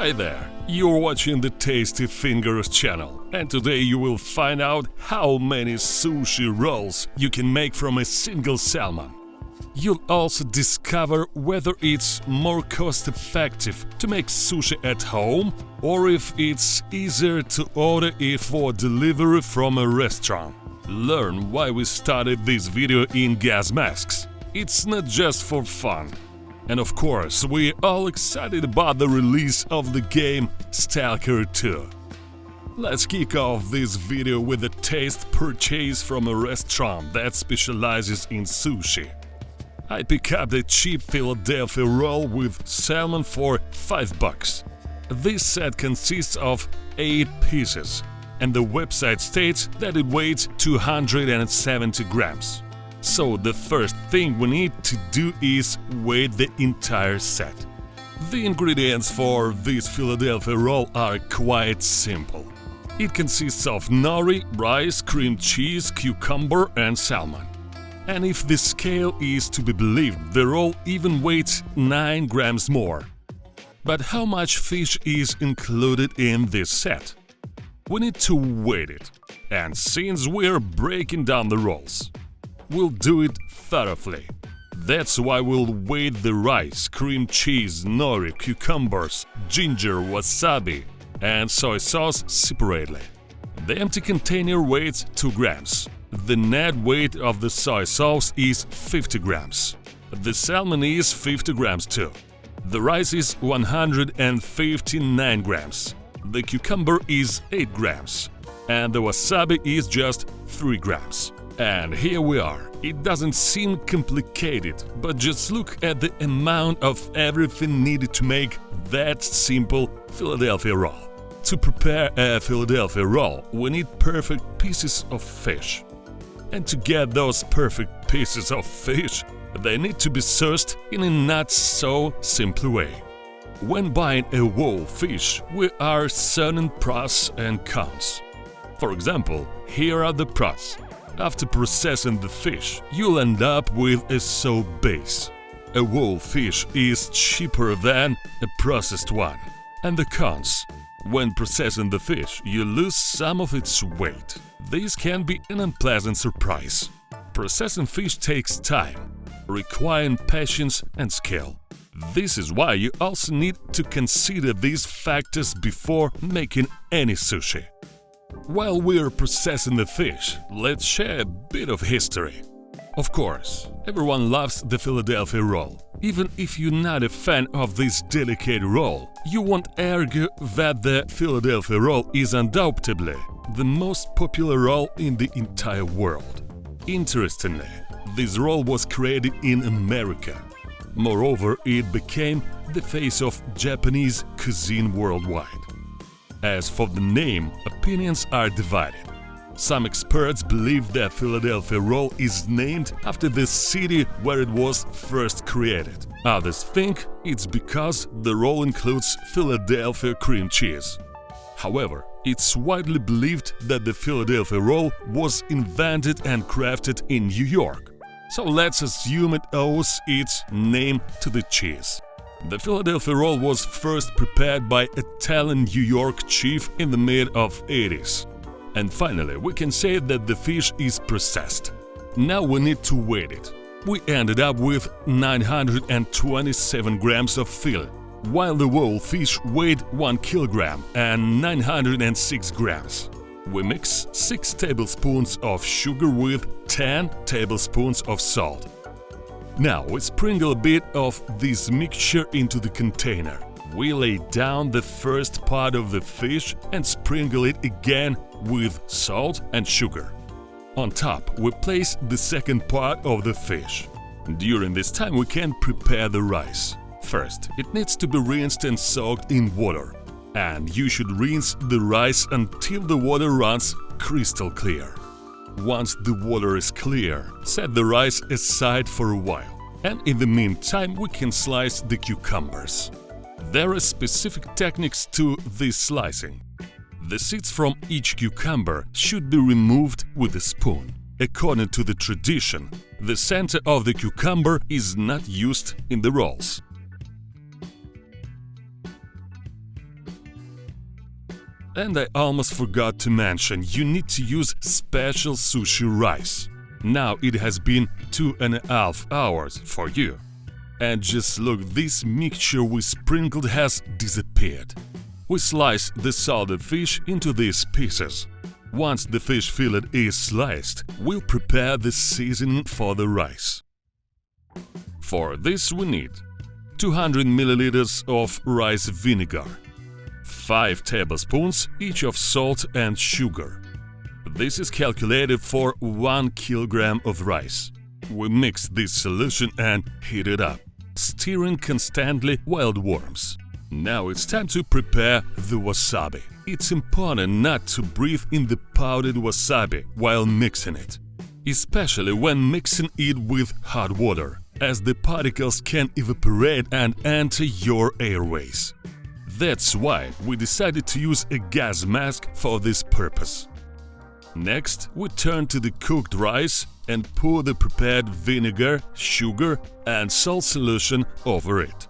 Hi there, you're watching the Tasty Fingers channel, and today you will find out how many sushi rolls you can make from a single salmon. You'll also discover whether it's more cost-effective to make sushi at home or if it's easier to order it for delivery from a restaurant. Learn why we started this video in gas masks. It's not just for fun. And of course, we're all excited about the release of the game Stalker 2. Let's kick off this video with a taste purchase from a restaurant that specializes in sushi. I picked up the cheap Philadelphia roll with salmon for $5. This set consists of 8 pieces, and the website states that it weighs 270 grams. So the first thing we need to do is weigh the entire set. The ingredients for this Philadelphia roll are quite simple. It consists of nori, rice, cream cheese, cucumber and salmon. And if the scale is to be believed, the roll even weighs 9 grams more. But how much fish is included in this set? We need to weigh it. And since we're breaking down the rolls, we'll do it thoroughly. That's why we'll weigh the rice, cream cheese, nori, cucumbers, ginger, wasabi and soy sauce separately. The empty container weighs 2 grams. The net weight of the soy sauce is 50 grams. The salmon is 50 grams too. The rice is 159 grams. The cucumber is 8 grams. And the wasabi is just 3 grams. And here we are. It doesn't seem complicated, but just look at the amount of everything needed to make that simple Philadelphia roll. To prepare a Philadelphia roll, we need perfect pieces of fish. And to get those perfect pieces of fish, they need to be sourced in a not so simple way. When buying a whole fish, we are certain pros and cons. For example, here are the pros. After processing the fish, you'll end up with a soap base. A whole fish is cheaper than a processed one. And the cons. When processing the fish, you lose some of its weight. This can be an unpleasant surprise. Processing fish takes time, requiring patience and skill. This is why you also need to consider these factors before making any sushi. While we're processing the fish, let's share a bit of history. Of course, everyone loves the Philadelphia roll. Even if you're not a fan of this delicate roll, you won't argue that the Philadelphia roll is undoubtedly the most popular roll in the entire world. Interestingly, this roll was created in America. Moreover, it became the face of Japanese cuisine worldwide. As for the name, opinions are divided. Some experts believe that Philadelphia roll is named after the city where it was first created. Others think it's because the roll includes Philadelphia cream cheese. However, it's widely believed that the Philadelphia roll was invented and crafted in New York. So let's assume it owes its name to the cheese. The Philadelphia roll was first prepared by Italian New York chef in the mid-80s. And finally, we can say that the fish is processed. Now we need to weigh it. We ended up with 927 grams of fillet, while the whole fish weighed 1 kilogram and 906 grams. We mix 6 tablespoons of sugar with 10 tablespoons of salt. Now we sprinkle a bit of this mixture into the container. We lay down the first part of the fish and sprinkle it again with salt and sugar. On top, we place the second part of the fish. During this time, we can prepare the rice. First, it needs to be rinsed and soaked in water. And you should rinse the rice until the water runs crystal clear. Once the water is clear, set the rice aside for a while. And in the meantime, we can slice the cucumbers. There are specific techniques to this slicing. The seeds from each cucumber should be removed with a spoon. According to the tradition, the center of the cucumber is not used in the rolls. And I almost forgot to mention, you need to use special sushi rice. Now it has been 2.5 hours for you. And just look, this mixture we sprinkled has disappeared. We slice the salted fish into these pieces. Once the fish fillet is sliced, we'll prepare the seasoning for the rice. For this we need 200 milliliters of rice vinegar, 5 tablespoons each of salt and sugar. This is calculated for 1 kilogram of rice. We mix this solution and heat it up, stirring constantly while it warms. Now it's time to prepare the wasabi. It's important not to breathe in the powdered wasabi while mixing it, especially when mixing it with hot water, as the particles can evaporate and enter your airways. That's why we decided to use a gas mask for this purpose. Next, we turn to the cooked rice and pour the prepared vinegar, sugar and salt solution over it.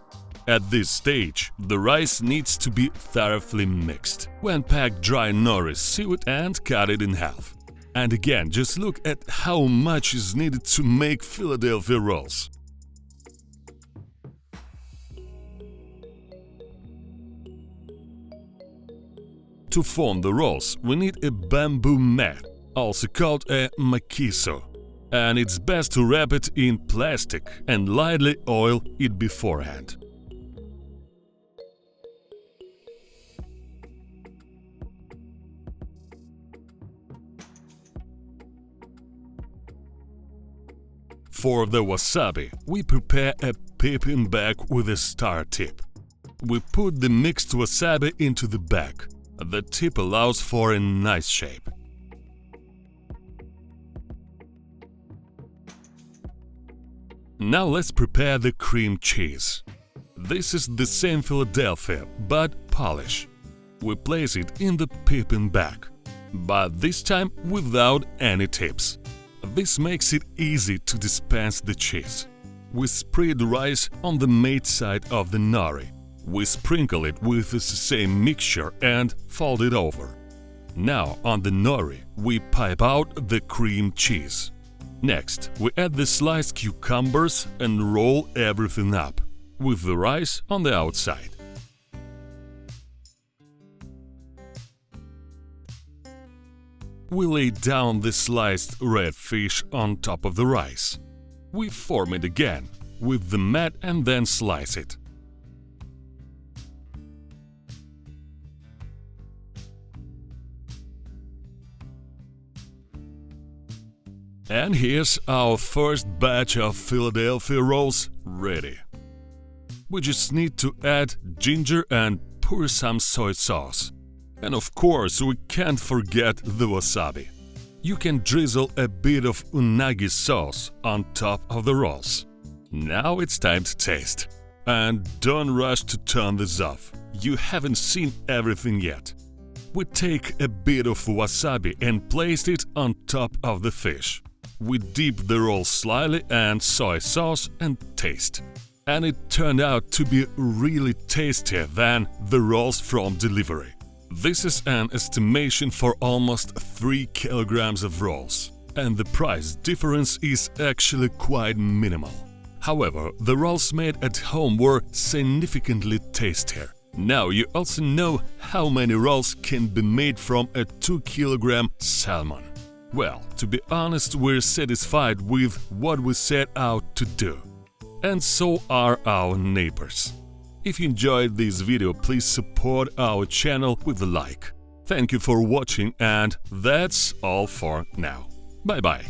At this stage, the rice needs to be thoroughly mixed. When packed dry nori, sew it and cut it in half. And again, just look at how much is needed to make Philadelphia rolls. To form the rolls, we need a bamboo mat, also called a makiso. And it's best to wrap it in plastic and lightly oil it beforehand. For the wasabi, we prepare a piping bag with a star tip. We put the mixed wasabi into the bag. The tip allows for a nice shape. Now let's prepare the cream cheese. This is the same Philadelphia, but polish. We place it in the piping bag, but this time without any tips. This makes it easy to dispense the cheese. We spread the rice on the made side of the nori. We sprinkle it with the same mixture and fold it over. Now on the nori, we pipe out the cream cheese. Next, we add the sliced cucumbers and roll everything up, with the rice on the outside. We lay down the sliced red fish on top of the rice. We form it again with the mat and then slice it. And here's our first batch of Philadelphia rolls ready. We just need to add ginger and pour some soy sauce. And of course, we can't forget the wasabi. You can drizzle a bit of unagi sauce on top of the rolls. Now it's time to taste. And don't rush to turn this off. You haven't seen everything yet. We take a bit of wasabi and place it on top of the fish. We dip the roll slightly in soy sauce and taste. And it turned out to be really tastier than the rolls from delivery. This is an estimation for almost 3 kilograms of rolls, and the price difference is actually quite minimal. However, the rolls made at home were significantly tastier. Now you also know how many rolls can be made from a 2-kilogram salmon. Well, to be honest, we're satisfied with what we set out to do. And so are our neighbors. If you enjoyed this video, please support our channel with a like. Thank you for watching, and that's all for now. Bye-bye.